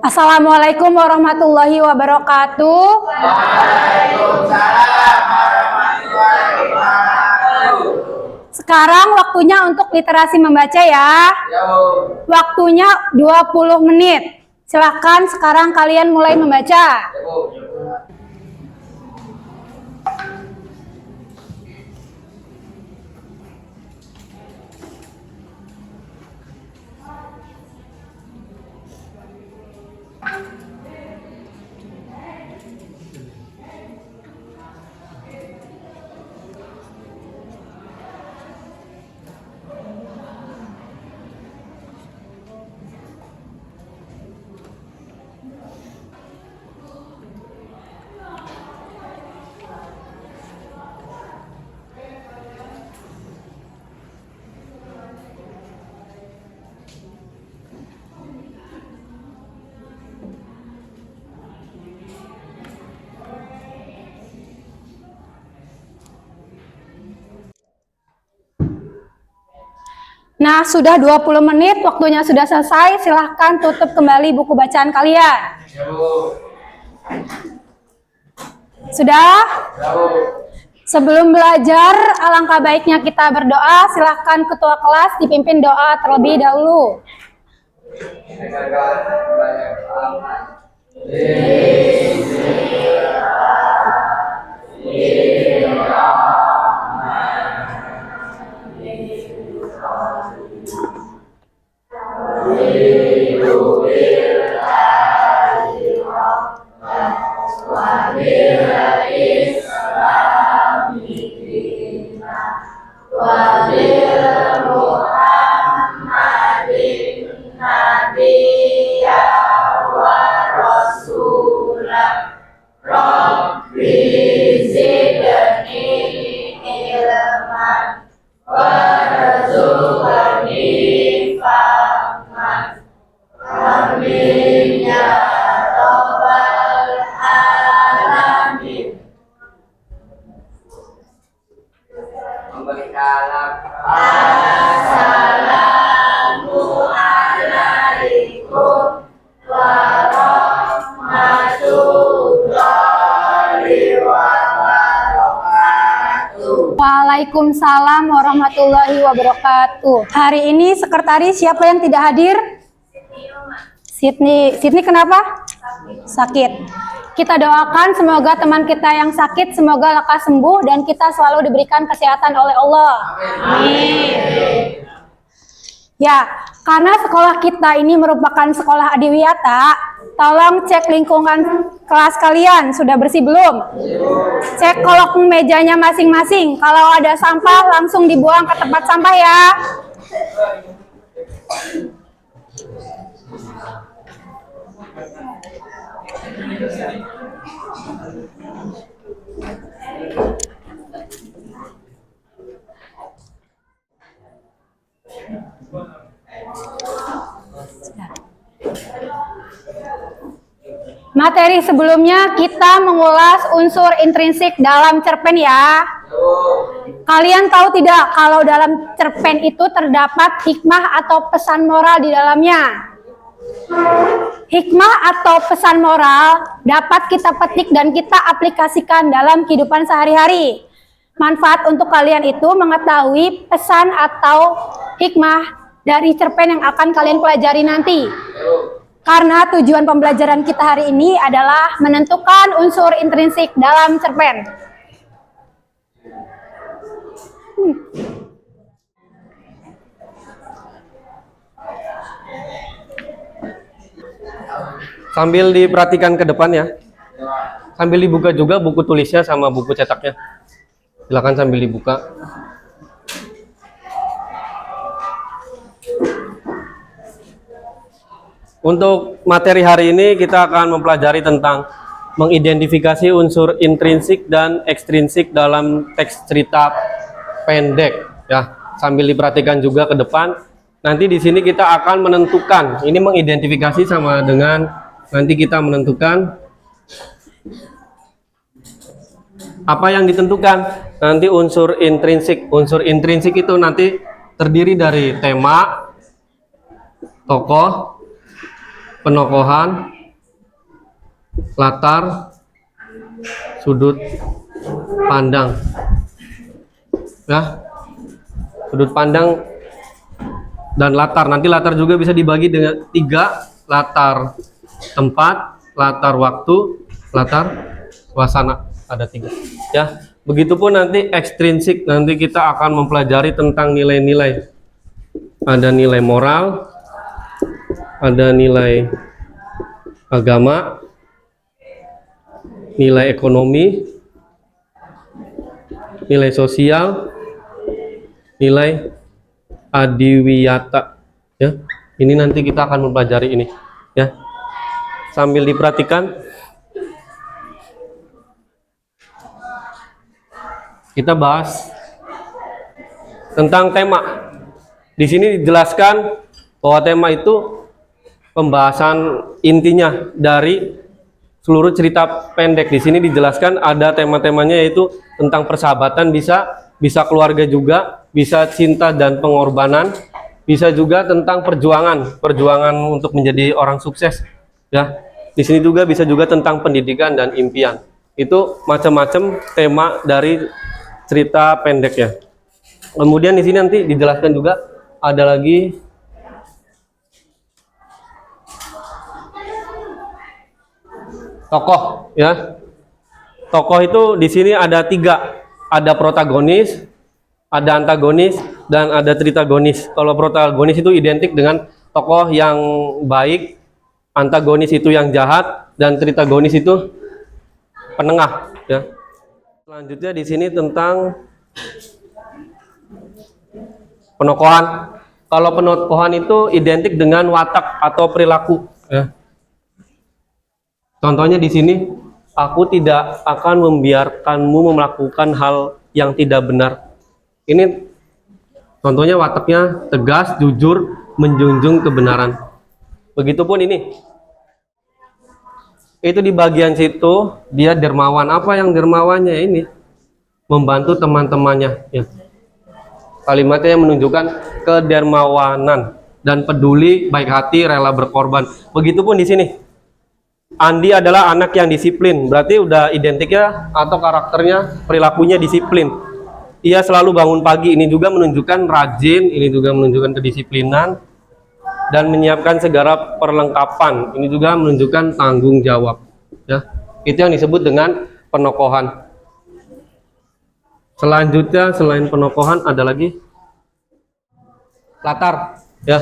Assalamualaikum warahmatullahi wabarakatuh. Waalaikumsalam warahmatullahi wabarakatuh. Sekarang waktunya untuk literasi membaca ya. Waktunya 20 menit. Silahkan sekarang kalian mulai membaca. Nah, sudah 20 menit, waktunya sudah selesai. Silahkan tutup kembali buku bacaan kalian. Sudah? Sebelum belajar, alangkah baiknya kita berdoa. Silahkan ketua kelas dipimpin doa terlebih dahulu. Waalaikumsalam warahmatullahi wabarakatuh. Hari ini sekretaris siapa yang tidak hadir? Sydney. Sydney kenapa? Sakit. Kita doakan semoga teman kita yang sakit semoga lekas sembuh dan kita selalu diberikan kesehatan oleh Allah. Amin. Ya, karena sekolah kita ini merupakan sekolah adiwiyata, tolong cek lingkungan kelas kalian, sudah bersih belum? Cek kolong mejanya masing-masing, kalau ada sampah langsung dibuang ke tempat sampah ya. Materi sebelumnya kita mengulas unsur intrinsik dalam cerpen ya. Kalian tahu tidak kalau dalam cerpen itu terdapat hikmah atau pesan moral di dalamnya? Hikmah atau pesan moral dapat kita petik dan kita aplikasikan dalam kehidupan sehari-hari. Manfaat untuk kalian itu mengetahui pesan atau hikmah dari cerpen yang akan kalian pelajari nanti. Karena tujuan pembelajaran kita hari ini adalah menentukan unsur intrinsik dalam cerpen. Sambil diperhatikan ke depan ya. Sambil dibuka juga buku tulisnya sama buku cetaknya. Silakan sambil dibuka. Untuk materi hari ini kita akan mempelajari tentang mengidentifikasi unsur intrinsik dan ekstrinsik dalam teks cerita pendek ya. Sambil diperhatikan juga ke depan. Nanti di sini kita akan menentukan, ini mengidentifikasi sama dengan nanti kita menentukan apa yang ditentukan. Nanti unsur intrinsik. Unsur intrinsik itu nanti terdiri dari tema, tokoh, penokohan, latar, sudut pandang. Ya, sudut pandang dan latar. Nanti latar juga bisa dibagi dengan 3, latar tempat, latar waktu, latar suasana. Ada 3. Ya, begitupun nanti ekstrinsik. Nanti kita akan mempelajari tentang nilai-nilai. Ada nilai moral, ada nilai agama, nilai ekonomi, nilai sosial, nilai adiwiyata. Ya, ini nanti kita akan mempelajari ini. Ya, sambil diperhatikan, kita bahas tentang tema. Di sini dijelaskan bahwa tema itu pembahasan intinya dari seluruh cerita pendek. Di sini dijelaskan ada tema-temanya, yaitu tentang persahabatan, bisa keluarga juga, bisa cinta dan pengorbanan, bisa juga tentang perjuangan untuk menjadi orang sukses. Ya, di sini juga bisa juga tentang pendidikan dan impian. Itu macam-macam tema dari cerita pendek ya. Kemudian di sini nanti dijelaskan juga ada lagi tokoh ya. Tokoh itu di sini ada 3. Ada protagonis, ada antagonis, dan ada tritagonis. Kalau protagonis itu identik dengan tokoh yang baik, antagonis itu yang jahat, dan tritagonis itu penengah ya. Selanjutnya di sini tentang penokohan. Kalau penokohan itu identik dengan watak atau perilaku ya. Contohnya di sini, aku tidak akan membiarkanmu melakukan hal yang tidak benar. Ini contohnya wataknya tegas, jujur, menjunjung kebenaran. Begitupun ini. Itu di bagian situ dia dermawan. Apa yang dermawannya ini? Membantu teman-temannya ya. Kalimatnya yang menunjukkan kedermawanan dan peduli, baik hati, rela berkorban. Begitupun di sini. Andi adalah anak yang disiplin. Berarti udah identik ya, atau karakternya, perilakunya disiplin. Ia selalu bangun pagi. Ini juga menunjukkan rajin, ini juga menunjukkan kedisiplinan dan menyiapkan segala perlengkapan. Ini juga menunjukkan tanggung jawab. Ya, itu yang disebut dengan penokohan. Selanjutnya selain penokohan ada lagi latar. Ya,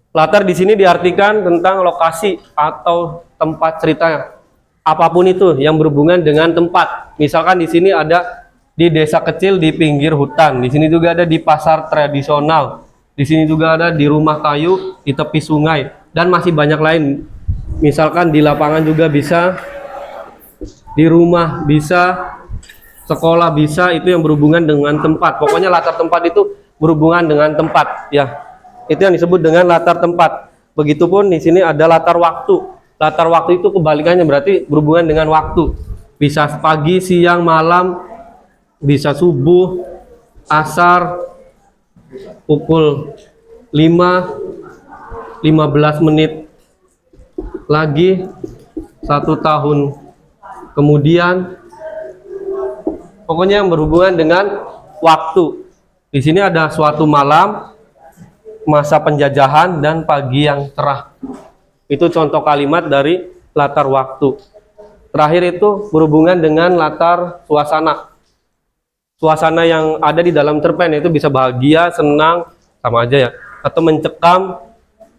latar di sini diartikan tentang lokasi atau tempat ceritanya. Apapun itu yang berhubungan dengan tempat. Misalkan di sini ada di desa kecil di pinggir hutan. Di sini juga ada di pasar tradisional. Di sini juga ada di rumah kayu di tepi sungai dan masih banyak lain. Misalkan di lapangan juga bisa, di rumah bisa, sekolah bisa, itu yang berhubungan dengan tempat. Pokoknya latar tempat itu berhubungan dengan tempat ya. Itu yang disebut dengan latar tempat. Begitupun di sini ada latar waktu. Latar waktu itu kebalikannya, berarti berhubungan dengan waktu. Bisa pagi, siang, malam, bisa subuh, asar, pukul 5, 15 menit lagi, 1 tahun kemudian. Pokoknya yang berhubungan dengan waktu. Di sini ada suatu malam, masa penjajahan, dan pagi yang cerah. Itu contoh kalimat dari latar waktu. Terakhir itu berhubungan dengan latar suasana. Suasana yang ada di dalam cerpen itu bisa bahagia, senang, sama aja ya. Atau mencekam,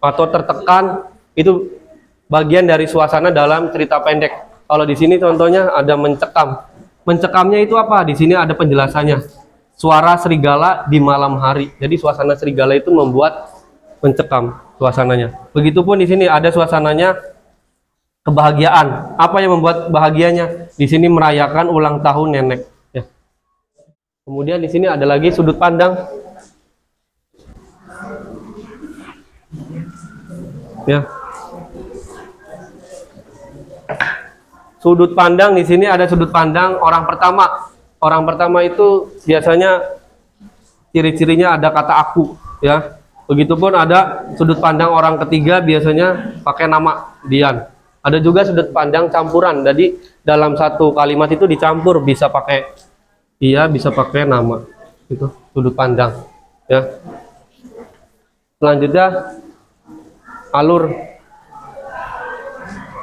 atau tertekan, itu bagian dari suasana dalam cerita pendek. Kalau di sini contohnya ada mencekam. Mencekamnya itu apa? Di sini ada penjelasannya. Suara serigala di malam hari. Jadi suasana serigala itu membuat mencekam suasananya. Begitupun di sini ada suasananya kebahagiaan. Apa yang membuat bahagianya? Di sini merayakan ulang tahun nenek. Ya. Kemudian di sini ada lagi sudut pandang. Ya. Sudut pandang di sini ada sudut pandang orang pertama. Orang pertama itu biasanya ciri-cirinya ada kata aku, ya. Begitupun ada sudut pandang orang ketiga, biasanya pakai nama Dian. Ada juga sudut pandang campuran, jadi dalam satu kalimat itu dicampur, bisa pakai dia, bisa pakai nama. Itu sudut pandang. Ya. Selanjutnya alur.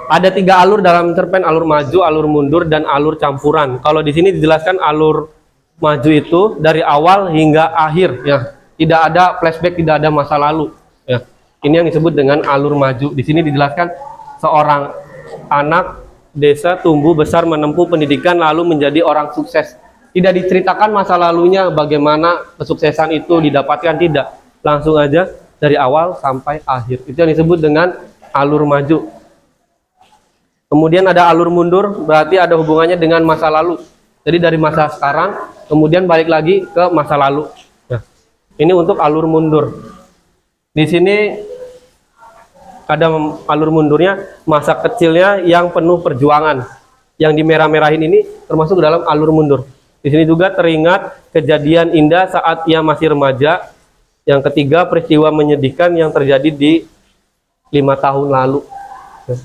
Ada 3 alur dalam cerpen: alur maju, alur mundur, dan alur campuran. Kalau di sini dijelaskan alur maju itu dari awal hingga akhir, ya. Tidak ada flashback, tidak ada masa lalu, ya. Ini yang disebut dengan alur maju. Di sini dijelaskan seorang anak desa tumbuh besar menempuh pendidikan lalu menjadi orang sukses. Tidak diceritakan masa lalunya, bagaimana kesuksesan itu didapatkan, tidak. Langsung aja dari awal sampai akhir. Itu yang disebut dengan alur maju. Kemudian ada alur mundur, berarti ada hubungannya dengan masa lalu. Jadi dari masa sekarang, kemudian balik lagi ke masa lalu. Nah, ini untuk alur mundur. Di sini ada alur mundurnya, masa kecilnya yang penuh perjuangan. Yang di merah-merahin ini termasuk dalam alur mundur. Di sini juga teringat kejadian indah saat ia masih remaja. Yang ketiga, peristiwa menyedihkan yang terjadi di 5 tahun lalu. Nah,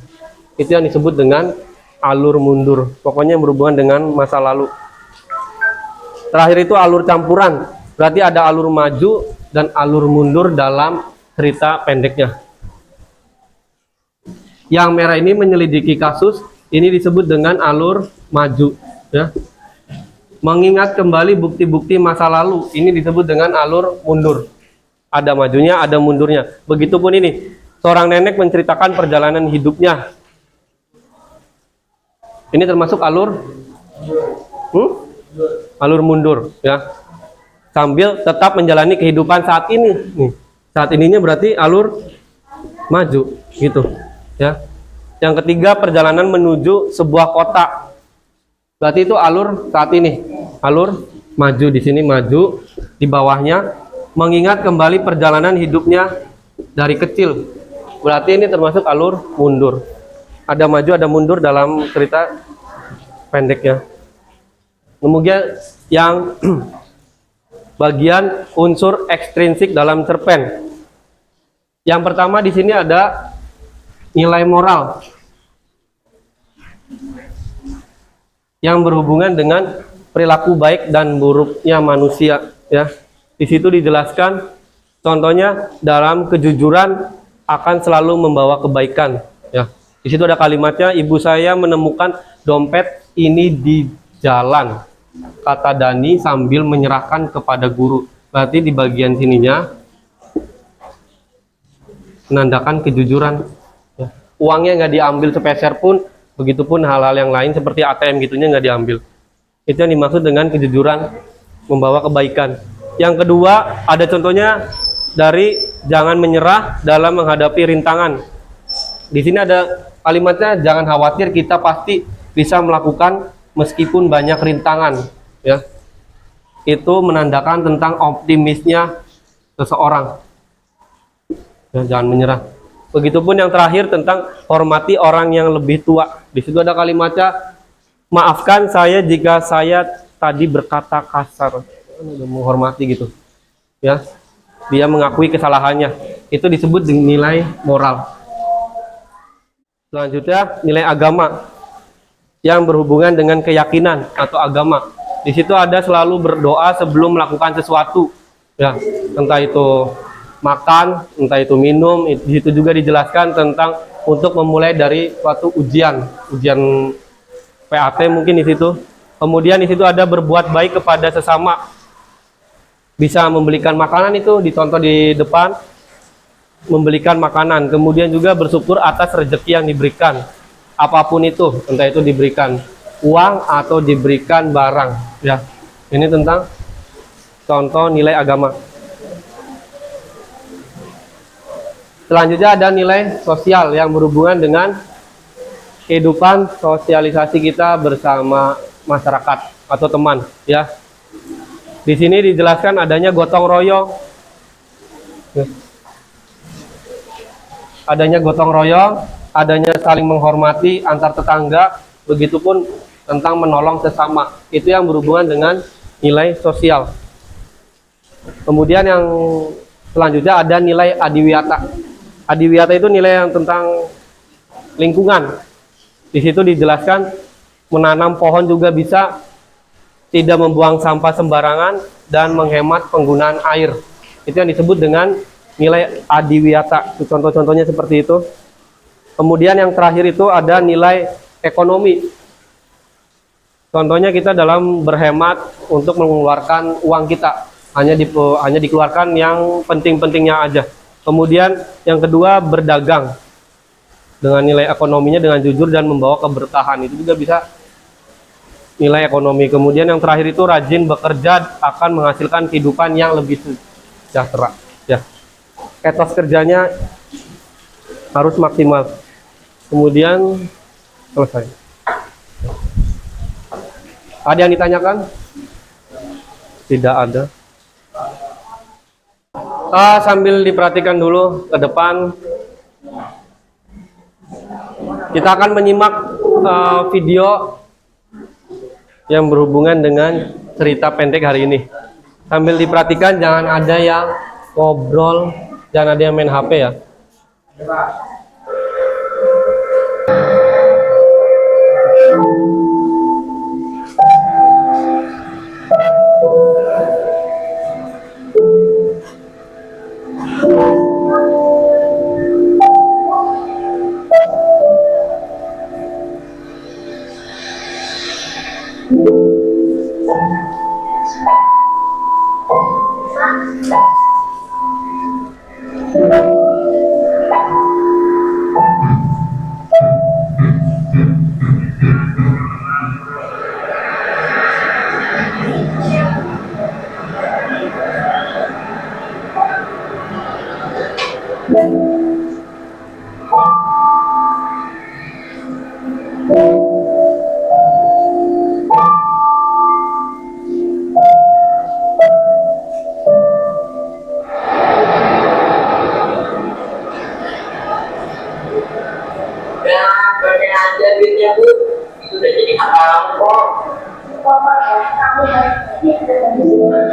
itu yang disebut dengan alur mundur. Pokoknya yang berhubungan dengan masa lalu. Terakhir itu alur campuran. Berarti ada alur maju dan alur mundur dalam cerita pendeknya. Yang merah ini menyelidiki kasus, ini disebut dengan alur maju, ya. Mengingat kembali bukti-bukti masa lalu, ini disebut dengan alur mundur. Ada majunya, ada mundurnya. Begitupun ini, seorang nenek menceritakan perjalanan hidupnya. Ini termasuk alur alur mundur, ya. Sambil tetap menjalani kehidupan saat ini. Nih, saat ininya berarti alur maju, gitu, ya. Yang ketiga, perjalanan menuju sebuah kota. Berarti itu alur saat ini, alur maju. Di sini maju, di bawahnya mengingat kembali perjalanan hidupnya dari kecil. Berarti ini termasuk alur mundur. Ada maju, ada mundur dalam cerita pendeknya. Kemudian yang bagian unsur ekstrinsik dalam cerpen. Yang pertama di sini ada nilai moral yang berhubungan dengan perilaku baik dan buruknya manusia, ya. Di situ dijelaskan contohnya dalam kejujuran akan selalu membawa kebaikan, ya. Di situ ada kalimatnya, ibu saya menemukan dompet ini di jalan, kata Dani sambil menyerahkan kepada guru. Berarti di bagian sininya menandakan kejujuran, ya. Uangnya nggak diambil sepeser pun, begitupun hal-hal yang lain seperti ATM gitunya nggak diambil. Itu yang dimaksud dengan kejujuran membawa kebaikan. Yang kedua, ada contohnya dari jangan menyerah dalam menghadapi rintangan. Di sini ada kalimatnya, jangan khawatir, kita pasti bisa melakukan meskipun banyak rintangan, ya. Itu menandakan tentang optimisnya seseorang, ya, jangan menyerah. Begitupun yang terakhir tentang hormati orang yang lebih tua. Di situ ada kalimatnya, maafkan saya jika saya tadi berkata kasar. Udah menghormati gitu, ya. Dia mengakui kesalahannya. Itu disebut nilai moral. Selanjutnya nilai agama yang berhubungan dengan keyakinan atau agama. Di situ ada selalu berdoa sebelum melakukan sesuatu, ya. Entah itu makan, entah itu minum. Di situ juga dijelaskan tentang untuk memulai dari suatu ujian PAT mungkin di situ. Kemudian di situ ada berbuat baik kepada sesama. Bisa membelikan makanan, itu dicontoh di depan, membelikan makanan. Kemudian juga bersyukur atas rezeki yang diberikan, apapun itu, entah itu diberikan uang atau diberikan barang, ya. Ini tentang contoh nilai agama. Selanjutnya ada nilai sosial yang berhubungan dengan kehidupan sosialisasi kita bersama masyarakat atau teman, ya. Di sini dijelaskan adanya gotong royong. Adanya gotong royong, adanya saling menghormati antar tetangga, begitupun tentang menolong sesama. Itu yang berhubungan dengan nilai sosial. Kemudian yang Selanjutnya ada nilai adiwiyata. Adiwiyata itu nilai yang tentang lingkungan. Di situ dijelaskan menanam pohon juga bisa, tidak membuang sampah sembarangan, dan menghemat penggunaan air. Itu yang disebut dengan nilai adiwiyata. Contoh-contohnya seperti itu. Kemudian yang terakhir itu ada nilai ekonomi. Contohnya kita dalam berhemat untuk mengeluarkan uang kita, hanya dikeluarkan yang penting-pentingnya aja. Kemudian yang kedua berdagang dengan nilai ekonominya dengan jujur dan membawa keberkahan, itu juga bisa nilai ekonomi. Kemudian yang terakhir itu rajin bekerja akan menghasilkan kehidupan yang lebih sejahtera. Ya, etos kerjanya harus maksimal. Kemudian selesai. Ada yang ditanyakan? Tidak ada. Sambil diperhatikan dulu ke depan, kita akan menyimak video yang berhubungan dengan cerita pendek hari ini. Sambil diperhatikan, jangan ada yang ngobrol, jangan ada yang main HP ya. Ya, pakai aja duitnya Bu. Itu udah jadi hak kok. Pakai aja duitnya Bu. Itu udah jadi hak kok.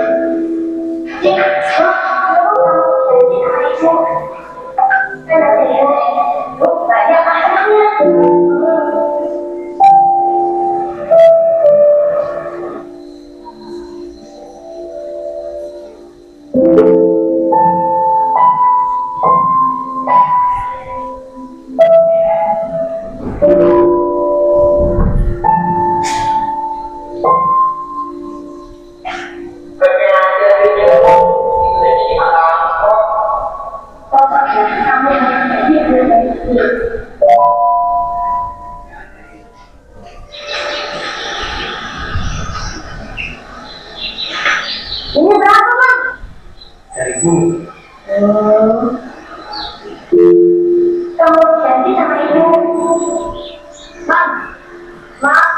Ini berapa, Bang? 1.000. Kamu ganti sama ibu. Bang, Bang,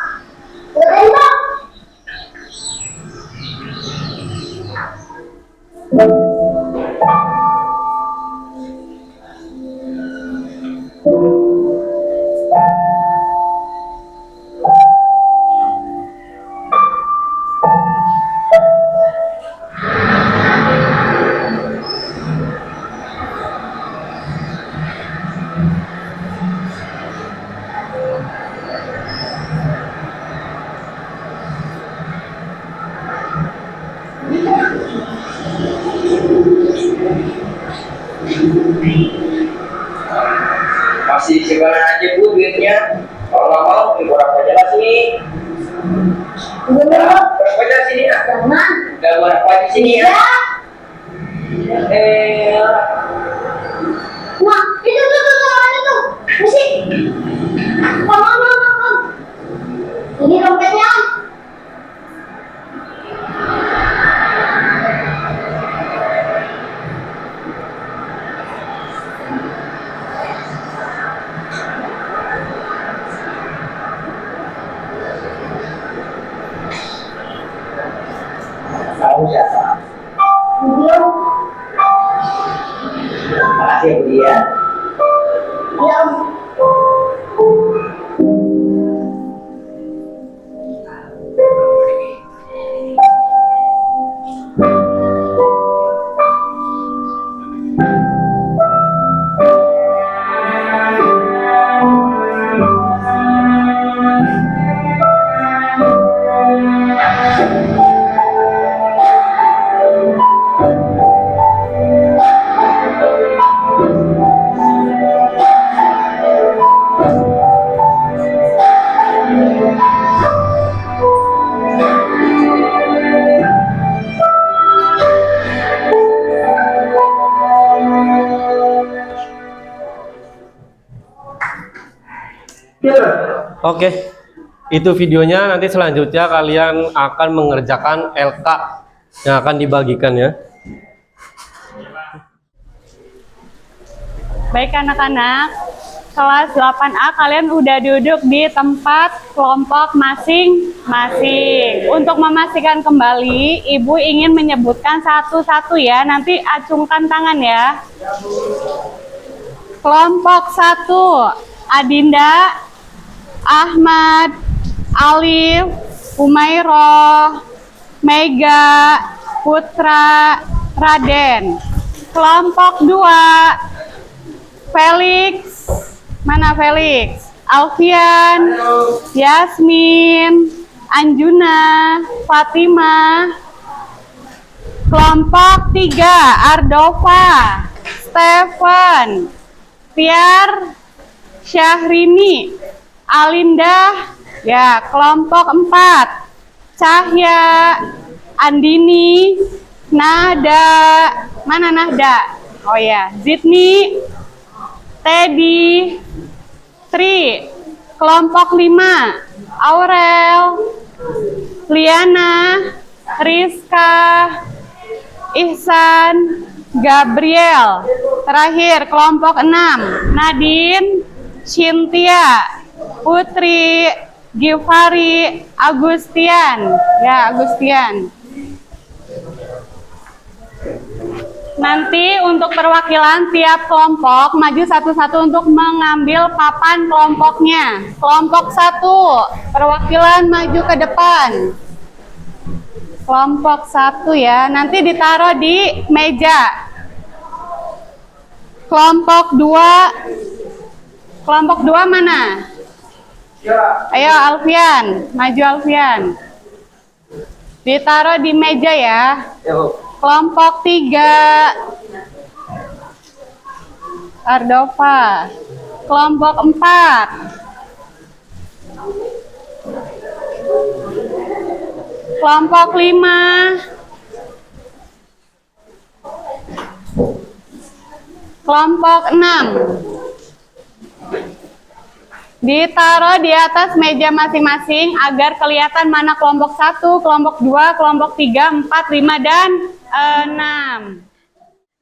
udah Bang. Masih sebaran aja Bu duitnya. Kalau nggak mau, ibu orang aja lah sini. Berapa aja sini ya? Jangan. Udah berapa di sini ya? Ya. Nah, itu tuh orang itu. Musik. Bang. Ini dompetnya. Tahu siapa? Belum. Makasih Bu dia. Belum. Oke, itu videonya. Nanti selanjutnya kalian akan mengerjakan LK yang akan dibagikan ya. Baik anak-anak, kelas 8A kalian udah duduk di tempat kelompok masing-masing. Untuk memastikan kembali, Ibu ingin menyebutkan satu-satu ya. Nanti acungkan tangan ya. Kelompok 1, Adinda, Ahmad, Alif, Umairoh, Mega, Putra, Raden. Kelompok 2, Felix, mana Felix? Alfian, Yasmin, Anjuna, Fatimah. Kelompok 3, Ardova, Stephen, Tiar, Syahrini, Alinda. Ya, kelompok 4, Cahya, Andini, Nada, mana Nada? Oh ya, Zidni, Teddy, Tri. Kelompok 5, Aurel, Liana, Rizka, Ihsan, Gabriel. Terakhir kelompok 6, Nadine, Cynthia, Putri, Givari, Agustian. Ya, Agustian. Nanti untuk perwakilan tiap kelompok maju satu-satu untuk mengambil papan kelompoknya. Kelompok 1, perwakilan maju ke depan. Kelompok 1 ya, nanti ditaruh di meja. Kelompok 2 mana? Ayo Alfian, maju Alfian. Ditaruh di meja ya. Kelompok 3, Ardova. Kelompok 4, kelompok 5, kelompok 6. Ditaruh di atas meja masing-masing agar kelihatan mana kelompok 1, kelompok 2, kelompok 3, 4, 5, dan 6.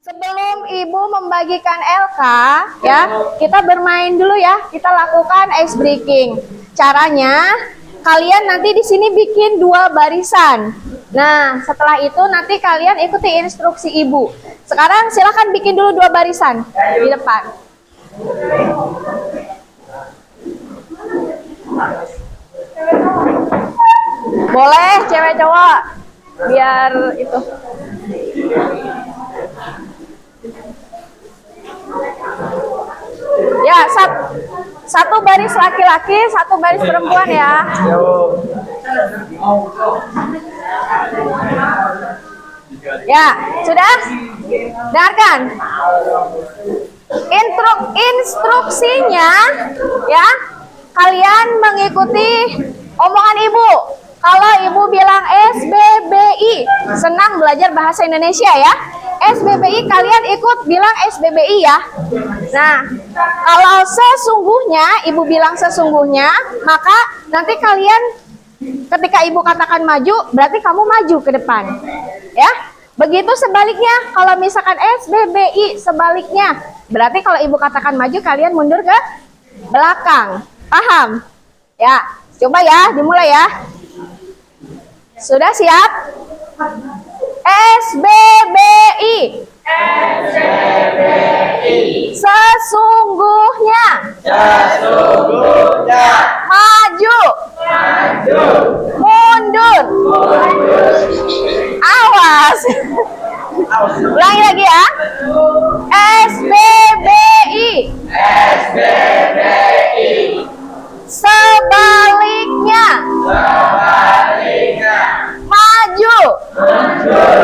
Sebelum Ibu membagikan LK, ya, kita bermain dulu ya. Kita lakukan ice breaking. Caranya, kalian nanti di sini bikin 2 barisan. Nah, setelah itu nanti kalian ikuti instruksi Ibu. Sekarang silakan bikin dulu 2 barisan di depan. Boleh cewek cowok, biar itu. Ya, satu baris laki-laki, 1 baris perempuan ya. Ya, sudah? Dengarkan. Instruksinya ya, kalian mengikuti omongan Ibu. Kalau Ibu bilang SBBI, senang belajar bahasa Indonesia ya. SBBI, kalian ikut bilang SBBI ya. Nah, kalau sesungguhnya, Ibu bilang sesungguhnya, maka nanti kalian ketika Ibu katakan maju, berarti kamu maju ke depan. Ya. Begitu sebaliknya, kalau misalkan SBBI sebaliknya, berarti kalau Ibu katakan maju, kalian mundur ke belakang. Paham? Ya, coba ya, dimulai ya. Sudah siap? SBBI. Sesungguhnya. Maju. Mundur. Awas. Ulangi lagi ya. SBBI. Sebaliknya. Maju.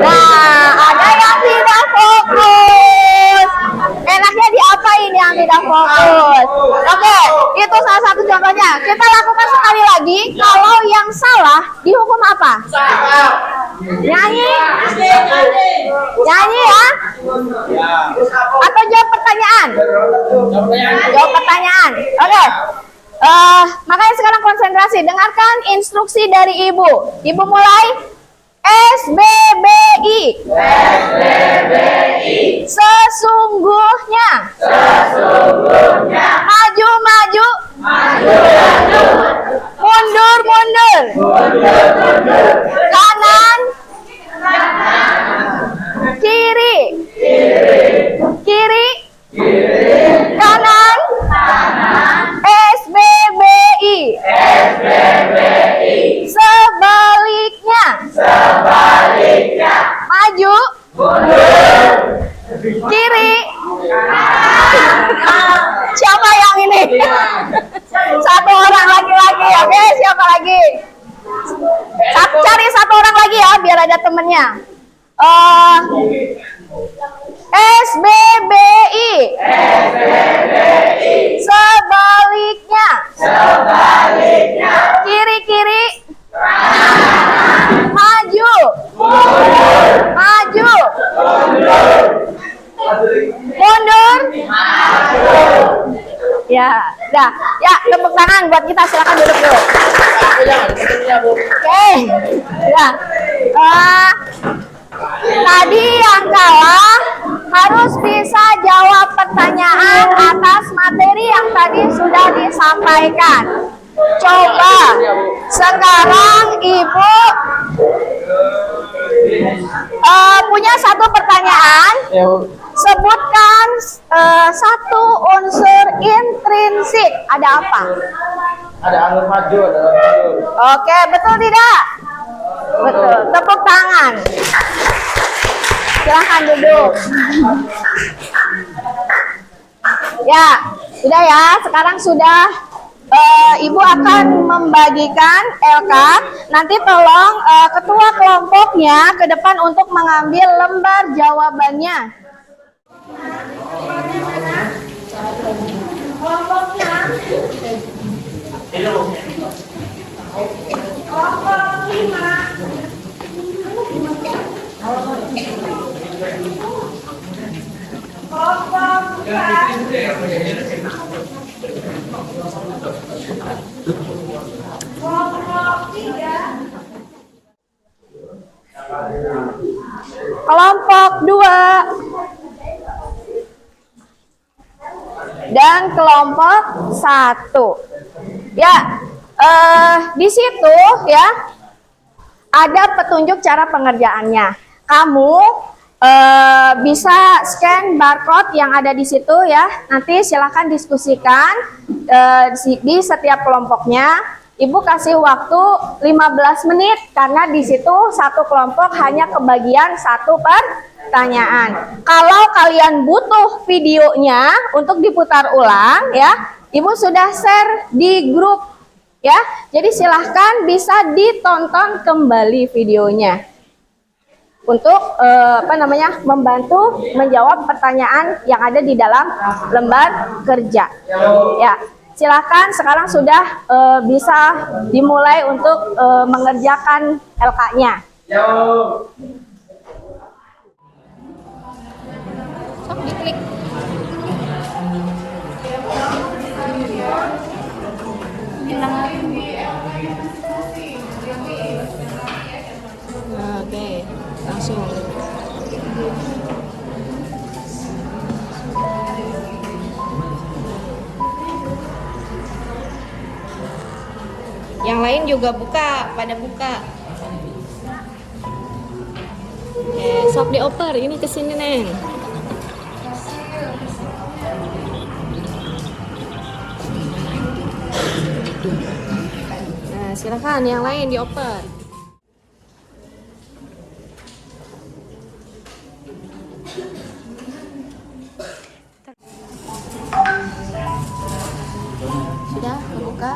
Nah, ada yang tidak fokus. Enaknya diapain yang tidak fokus? Oke, itu salah satu contohnya. Kita lakukan sekali lagi. Kalau yang salah, dihukum apa? Nyanyi? Nyanyi ya? Atau jawab pertanyaan? Jawab pertanyaan. Oke. Makanya sekarang konsentrasi, dengarkan instruksi dari ibu. Ibu mulai. SBBI. Sesungguhnya. Maju. Mundur. Kanan. Kiri. Kanan. SBBI. Sebaliknya. Maju. Kiri. Siapa yang ini? Satu orang lagi. Oke, siapa lagi? Cari satu orang lagi ya, biar ada temennya. SBBI. Sebaliknya. Kiri. Maju. Mundur. Ya, dah. Ya, tepuk tangan buat kita. Silakan duduk dulu. Oke. Ya. Tadi yang kalah harus bisa jawab pertanyaan atas materi yang tadi sudah disampaikan. Coba sekarang ibu punya satu pertanyaan. Sebutkan satu unsur intrinsik. Ada apa? Ada alur maju, ada alur mundur. Oke, betul tidak? Betul. Tepuk tangan. Silahkan duduk. Ya, sudah ya. Sekarang sudah. Ibu akan membagikan LK. Nanti tolong ketua kelompoknya ke depan untuk mengambil lembar jawabannya. Kelompoknya. Kelompok 5. Kelompok 4. Kelompok 3. Kelompok 2. Dan kelompok 1. Ya, di situ ya ada petunjuk cara pengerjaannya. Kamu bisa scan barcode yang ada di situ ya. Nanti silahkan diskusikan di setiap kelompoknya. Ibu kasih waktu 15 menit karena di situ satu kelompok hanya kebagian satu pertanyaan. Kalau kalian butuh videonya untuk diputar ulang ya, Ibu sudah share di grup ya. Jadi silahkan bisa ditonton kembali videonya untuk membantu menjawab pertanyaan yang ada di dalam lembar kerja. Ya, silakan sekarang sudah bisa dimulai untuk mengerjakan LK-nya. Sok diklik. Oke, langsung. Yang lain juga buka, pada buka. Sok dioper, ini kesini Neng. Nah, silakan yang lain dioper. Sudah kebuka.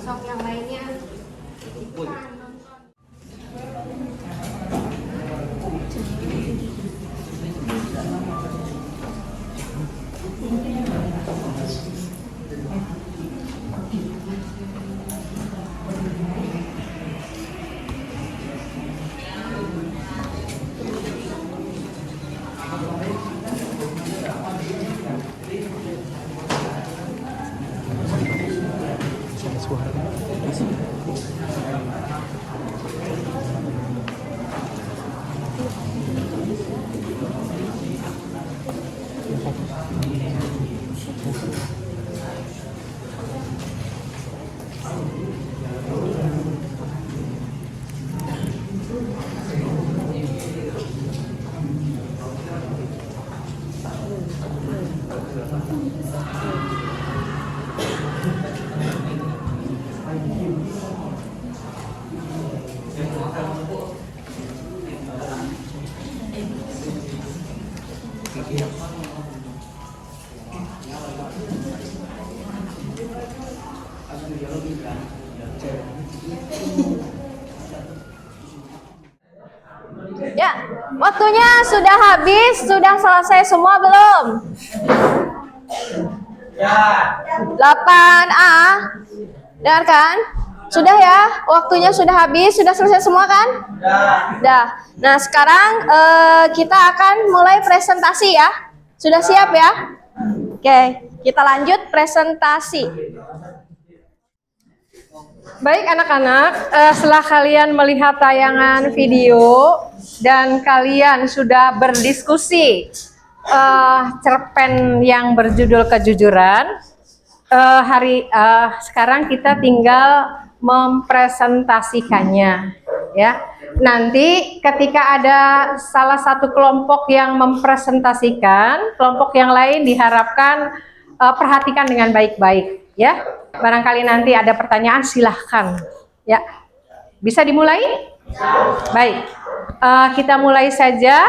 Sok yang lainnya. Ya, waktunya sudah habis, sudah selesai semua belum? 8A, dengarkan? Sudah ya, waktunya sudah habis, sudah selesai semua kan? Sudah. Nah, sekarang kita akan mulai presentasi ya. Sudah siap ya? Oke, kita lanjut presentasi. Baik anak-anak, setelah kalian melihat tayangan video dan kalian sudah berdiskusi cerpen yang berjudul Kejujuran, sekarang kita tinggal mempresentasikannya, ya. Nanti ketika ada salah satu kelompok yang mempresentasikan, kelompok yang lain diharapkan perhatikan dengan baik-baik, ya. Barangkali nanti ada pertanyaan, silahkan, ya. Bisa dimulai? Baik, kita mulai saja.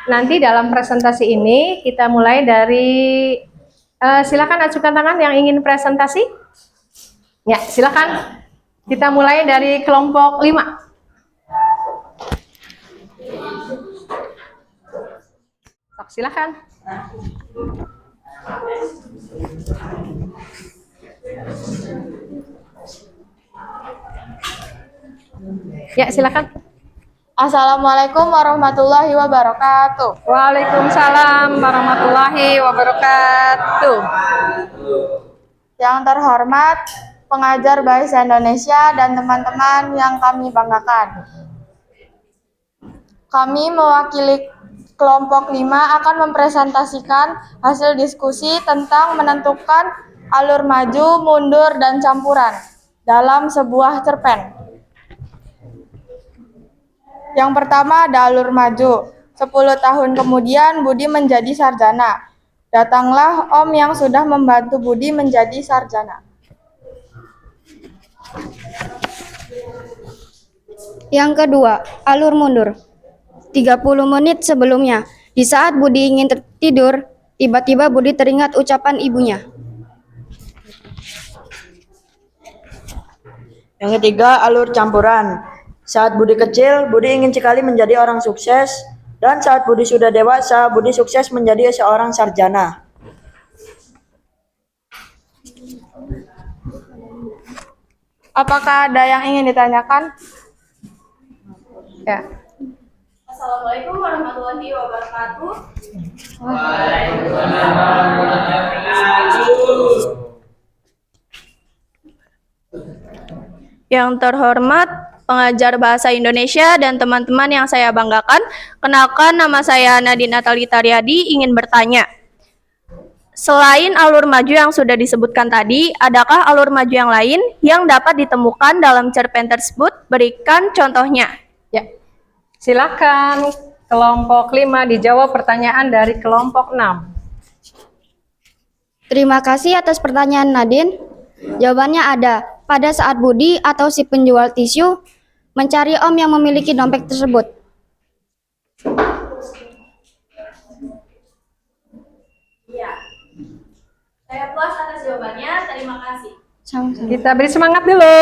Nanti dalam presentasi ini kita mulai dari silakan ajukan tangan yang ingin presentasi. Ya, silakan. Kita mulai dari kelompok 5. Silakan. Ya, silakan. Assalamualaikum warahmatullahi wabarakatuh. Waalaikumsalam warahmatullahi wabarakatuh. Yang terhormat pengajar Bahasa Indonesia dan teman-teman yang kami banggakan. Kami mewakili kelompok 5 akan mempresentasikan hasil diskusi tentang menentukan alur maju, mundur, dan campuran dalam sebuah cerpen. Yang pertama ada alur maju. 10 tahun kemudian Budi menjadi sarjana. Datanglah Om yang sudah membantu Budi menjadi sarjana. Yang kedua, alur mundur. 30 menit sebelumnya, di saat Budi ingin tidur, tiba-tiba Budi teringat ucapan ibunya. Yang ketiga, alur campuran. Saat Budi kecil, Budi ingin sekali menjadi orang sukses, dan saat Budi sudah dewasa, Budi sukses menjadi seorang sarjana. Apakah ada yang ingin ditanyakan? Ya. Assalamualaikum warahmatullahi wabarakatuh. Yang terhormat pengajar Bahasa Indonesia dan teman-teman yang saya banggakan, kenalkan nama saya Nadine Atalita Riyadi, ingin bertanya. Selain alur maju yang sudah disebutkan tadi, adakah alur maju yang lain yang dapat ditemukan dalam cerpen tersebut? Berikan contohnya. Ya. Silakan kelompok 5 dijawab pertanyaan dari kelompok 6. Terima kasih atas pertanyaan Nadine. Jawabannya ada. Pada saat Budi atau si penjual tisu mencari Om yang memiliki dompet tersebut. Iya. Saya puas atas jawabannya. Terima kasih. Sama-sama. Kita beri semangat dulu.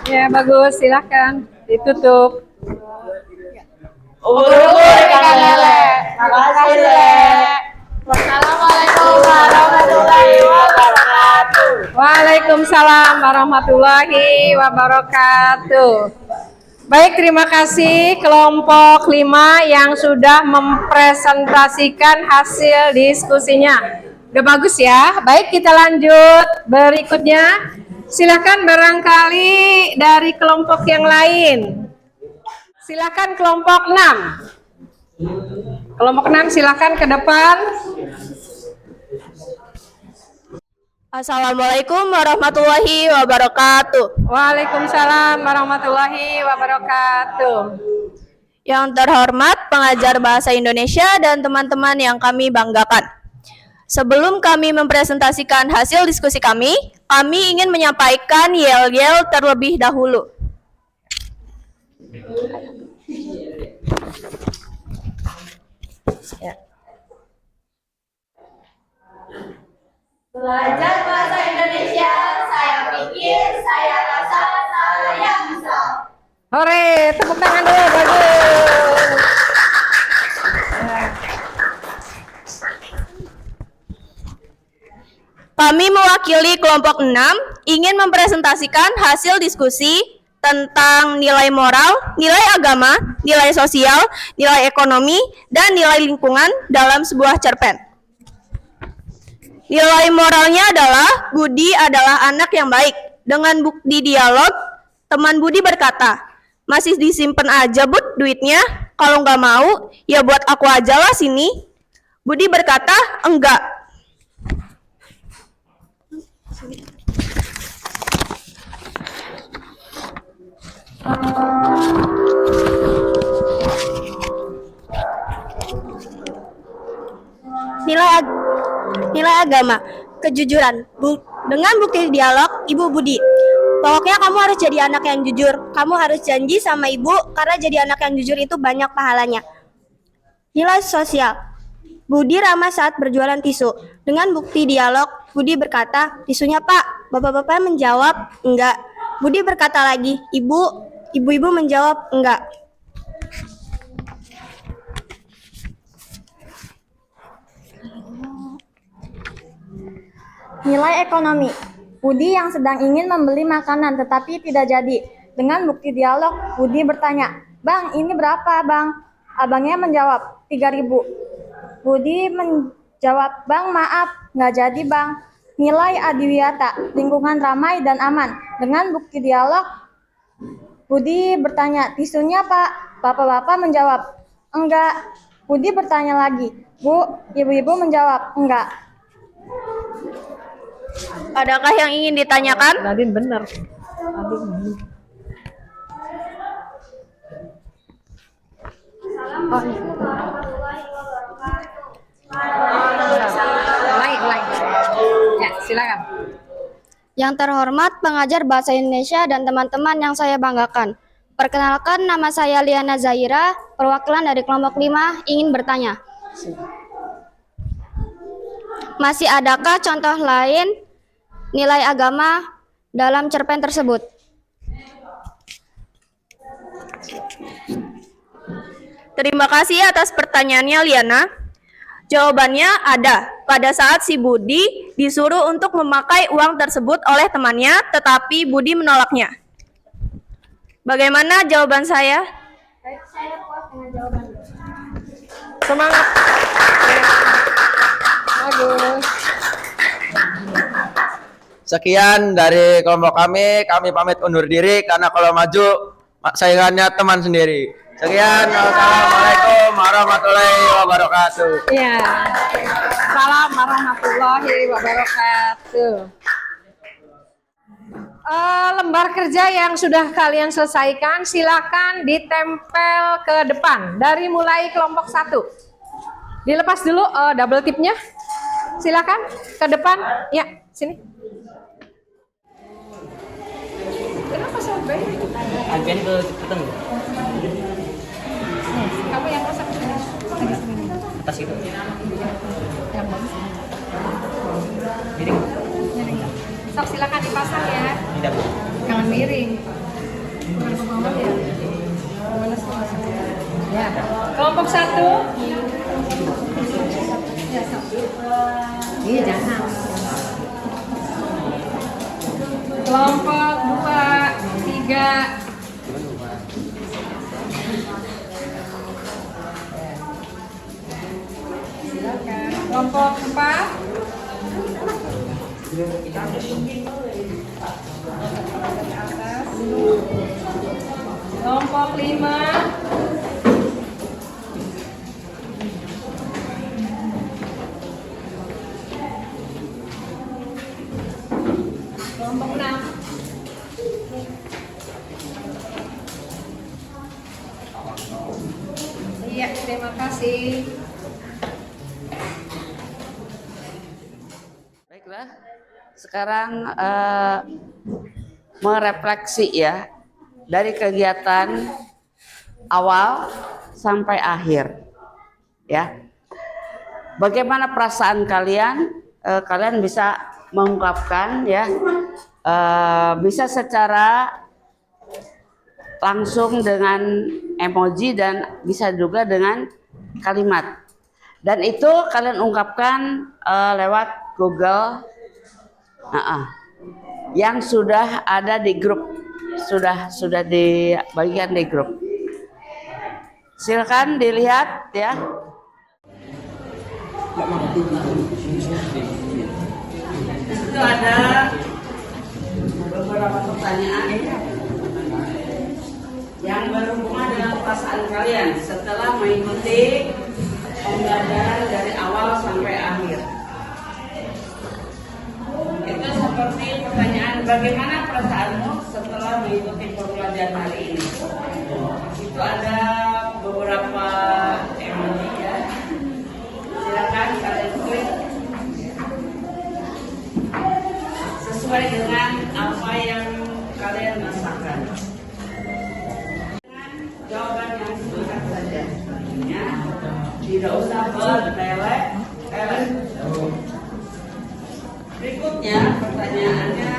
Ya, bagus. Silakan ditutup. Ikan lele. Makasih, Le. Wassalamualaikum warahmatullahi wabarakatuh. Waalaikumsalam warahmatullahi wabarakatuh. Baik, terima kasih kelompok 5 yang sudah mempresentasikan hasil diskusinya. Udah bagus ya. Baik, kita lanjut berikutnya. Silakan barangkali dari kelompok yang lain. Silakan kelompok 6. Kelompok 6 silakan ke depan. Assalamualaikum warahmatullahi wabarakatuh. Waalaikumsalam warahmatullahi wabarakatuh. Yang terhormat pengajar bahasa Indonesia dan teman-teman yang kami banggakan. Sebelum kami mempresentasikan hasil diskusi kami ingin menyampaikan yel-yel terlebih dahulu. Belajar bahasa Indonesia, saya pikir, saya rasa, saya bisa. Hore, tepuk tangan dulu, bagus. Kami mewakili kelompok 6 ingin mempresentasikan hasil diskusi tentang nilai moral, nilai agama, nilai sosial, nilai ekonomi, dan nilai lingkungan dalam sebuah cerpen. Nilai moralnya adalah Budi adalah anak yang baik. Dengan bukti dialog, teman Budi berkata, masih disimpan aja Bud duitnya, kalau nggak mau, ya buat aku aja lah sini. Budi berkata, enggak. Nilai agama, kejujuran. Dengan bukti dialog, Ibu Budi. Pokoknya kamu harus jadi anak yang jujur. Kamu harus janji sama ibu, karena jadi anak yang jujur itu banyak pahalanya. Nilai sosial. Budi ramah saat berjualan tisu. Dengan bukti dialog, Budi berkata, tisunya Pak. Bapak-bapak menjawab, enggak. Budi berkata lagi, ibu-ibu menjawab, enggak. Nilai ekonomi. Budi yang sedang ingin membeli makanan tetapi tidak jadi. Dengan bukti dialog, Budi bertanya, Bang, ini berapa, Bang? Abangnya menjawab, 3.000. Budi menjawab, Bang, maaf, nggak jadi, Bang. Nilai adiwiyata, lingkungan ramai dan aman. Dengan bukti dialog, Budi bertanya, tisunya, Pak? Bapak-bapak menjawab, enggak. Budi bertanya lagi, Bu, ibu-ibu menjawab, enggak. Adakah yang ingin ditanyakan? Nadine benar. Ulangi. Ya, silakan. Yang terhormat pengajar bahasa Indonesia dan teman-teman yang saya banggakan. Perkenalkan, nama saya Liana Zahira, perwakilan dari kelompok 5 ingin bertanya. Masih adakah contoh lain nilai agama dalam cerpen tersebut? Terima kasih atas pertanyaannya, Liana. Jawabannya ada. Pada saat si Budi disuruh untuk memakai uang tersebut oleh temannya, tetapi Budi menolaknya. Bagaimana jawaban saya? Saya puas dengan jawaban. Semangat. Bagus. Sekian dari kelompok kami pamit undur diri karena kalau maju saingannya teman sendiri. Sekian, wassalamualaikum warahmatullahi wabarakatuh. Ya. Salam warahmatullahi wabarakatuh. Lembar kerja yang sudah kalian selesaikan silakan ditempel ke depan dari mulai kelompok 1. Dilepas dulu double tipnya. Silakan ke depan. Ya, sini. Kenapa sampai? Agen ke cepetan. Kamu yang masak sini. Atas itu. Yang bagus. Miring. Sok silakan dipasang ya. Tidak. Jangan miring. Ya. Kelompok 1. Iya, jangan. Kelompok 2, 3. Silakan. Kelompok 4. Atas. Kelompok 5. Kelompok 6. Iya, terima kasih. Baiklah, sekarang merefleksi ya dari kegiatan awal sampai akhir ya. Bagaimana perasaan kalian? Kalian bisa mengungkapkan ya, bisa secara langsung dengan emoji dan bisa juga dengan kalimat. Dan itu kalian ungkapkan lewat Google yang sudah ada di grup, sudah dibagikan di grup. Silakan dilihat ya. Itu ada beberapa pertanyaan yang berhubungan dengan perasaan kalian setelah mengikuti pembelajaran dari awal sampai akhir. Itu seperti pertanyaan, bagaimana perasaanmu setelah mengikuti pembelajaran hari ini? Itu ada beberapa emoji ya. Silakan kalian klik sesuai dengan apa yang kalian rasakan. Jawaban yang singkat saja, ya. Tidak usah bertele-tele. Berikutnya pertanyaannya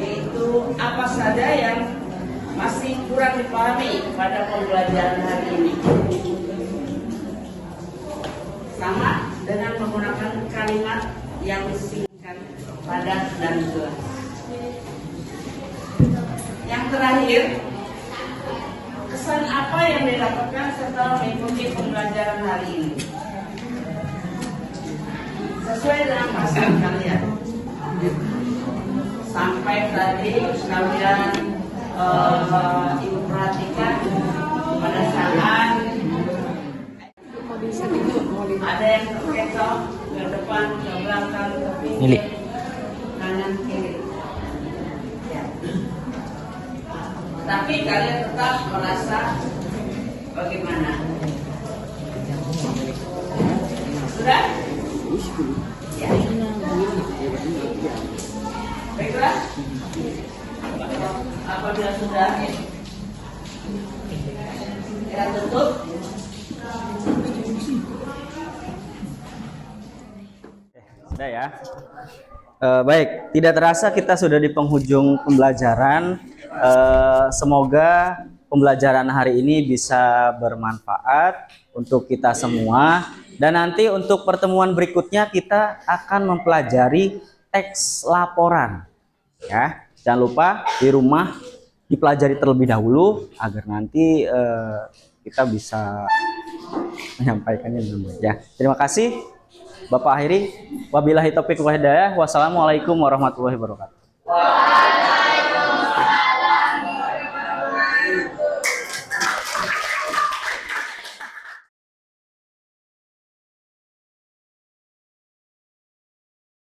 yaitu apa saja yang masih kurang dipahami pada pembelajaran hari ini. Sama dengan menggunakan kalimat yang singkat, padat dan jelas. Yang terakhir, kesan apa yang didapatkan setelah mengikuti pembelajaran hari ini? Sesuai dengan perasaan kalian. Sampai tadi kalian ibu perhatikan pada saat ada yang terkecoh ke depan, ke belakang, ke pinggir, kanan kiri. Ya. Tapi kalian tetap merasa bagaimana? Sudah? Ya. Baiklah. Apabila sudah, kita tutup. Sudah ya. Baik, tidak terasa kita sudah di penghujung pembelajaran. Semoga pembelajaran hari ini bisa bermanfaat untuk kita semua. Dan nanti untuk pertemuan berikutnya kita akan mempelajari teks laporan. Ya, jangan lupa di rumah dipelajari terlebih dahulu agar nanti kita bisa menyampaikannya dengan baik. Ya, terima kasih. Bapak akhiri, wabillahi taufiq wal hidayah. Wassalamualaikum warahmatullahi wabarakatuh.